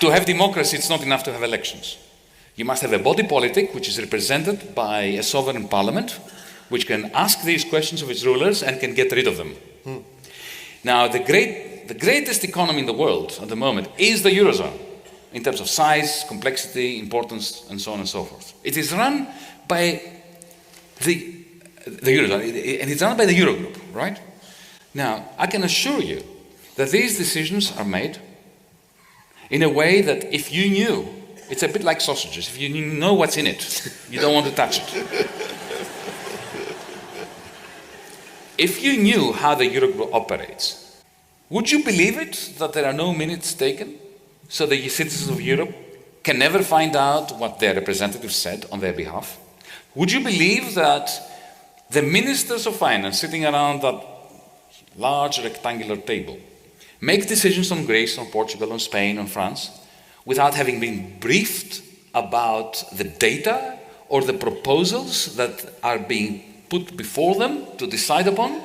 To have democracy, it's not enough to have elections. You must have a body politic which is represented by a sovereign parliament, which can ask these questions of its rulers and can get rid of them. Now, the greatest economy in the world at the moment is the Eurozone, in terms of size, complexity, importance, and so on and so forth. It is run by the Eurozone, and it's run by the Eurogroup, right? Now, I can assure you that these decisions are made in a way that if you knew, it's a bit like sausages, if you know what's in it, you don't want to touch it. If you knew how the Eurogroup operates, would you believe it that there are no minutes taken so the citizens of Europe can never find out what their representatives said on their behalf? Would you believe that the ministers of finance sitting around that large rectangular table make decisions on Greece, on Portugal, on Spain, on France, without having been briefed about the data or the proposals that are being put before them to decide upon?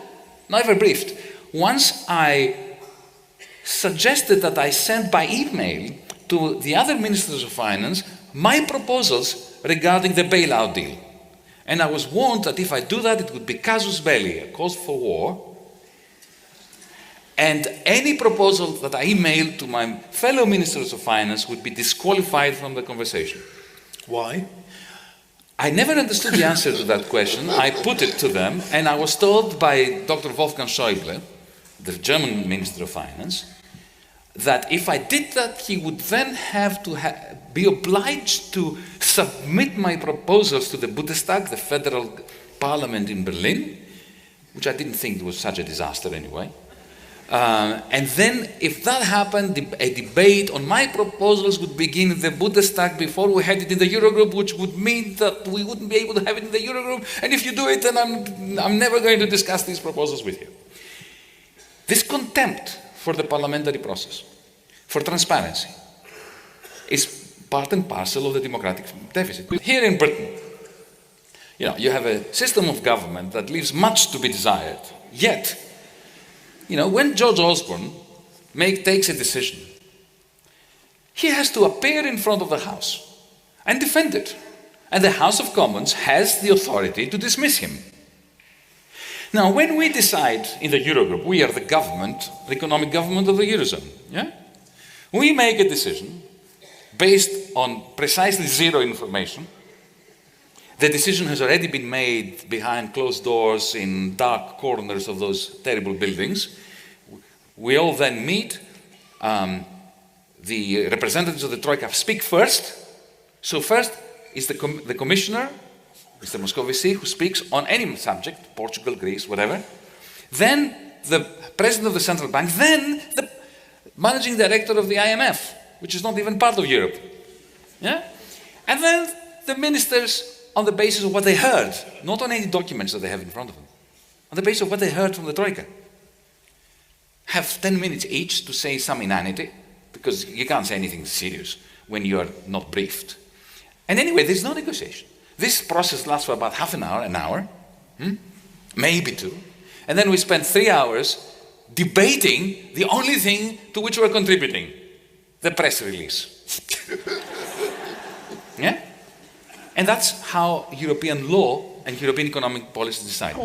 Never briefed. Once I suggested that I send by email to the other ministers of finance my proposals regarding the bailout deal. And I was warned that if I do that, it would be casus belli, a cause for war. And any proposal that I emailed to my fellow ministers of finance would be disqualified from the conversation. Why? I never understood the answer to that question. I put it to them, and I was told by Dr. Wolfgang Schäuble, the German Minister of Finance, that if I did that, he would then have to be obliged to submit my proposals to the Bundestag, the federal parliament in Berlin, which I didn't think was such a disaster anyway. And then, if that happened, a debate on my proposals would begin in the Bundestag before we had it in the Eurogroup, which would mean that we wouldn't be able to have it in the Eurogroup. And if you do it, then I'm never going to discuss these proposals with you. This contempt for the parliamentary process, for transparency, is part and parcel of the democratic deficit. Here in Britain, you have a system of government that leaves much to be desired, yet when George Osborne takes a decision, he has to appear in front of the House and defend it. And the House of Commons has the authority to dismiss him. Now, when we decide in the Eurogroup, we are the government, the economic government of the Eurozone, yeah? We make a decision based on precisely zero information. The decision has already been made behind closed doors in dark corners of those terrible buildings. We all then meet. The representatives of the Troika speak first. So first is the commissioner, Mr. Moscovici, who speaks on any subject, Portugal, Greece, whatever. Then the president of the central bank. Then the managing director of the IMF, which is not even part of Europe. Yeah? And then the ministers, on the basis of what they heard, not on any documents that they have in front of them, on the basis of what they heard from the Troika, have 10 minutes each to say some inanity, because you can't say anything serious when you are not briefed. And anyway, there's no negotiation. This process lasts for about half an hour, maybe 2, and then we spend 3 hours debating the only thing to which we're contributing, the press release. Yeah? And that's how European law and European economic policy decide.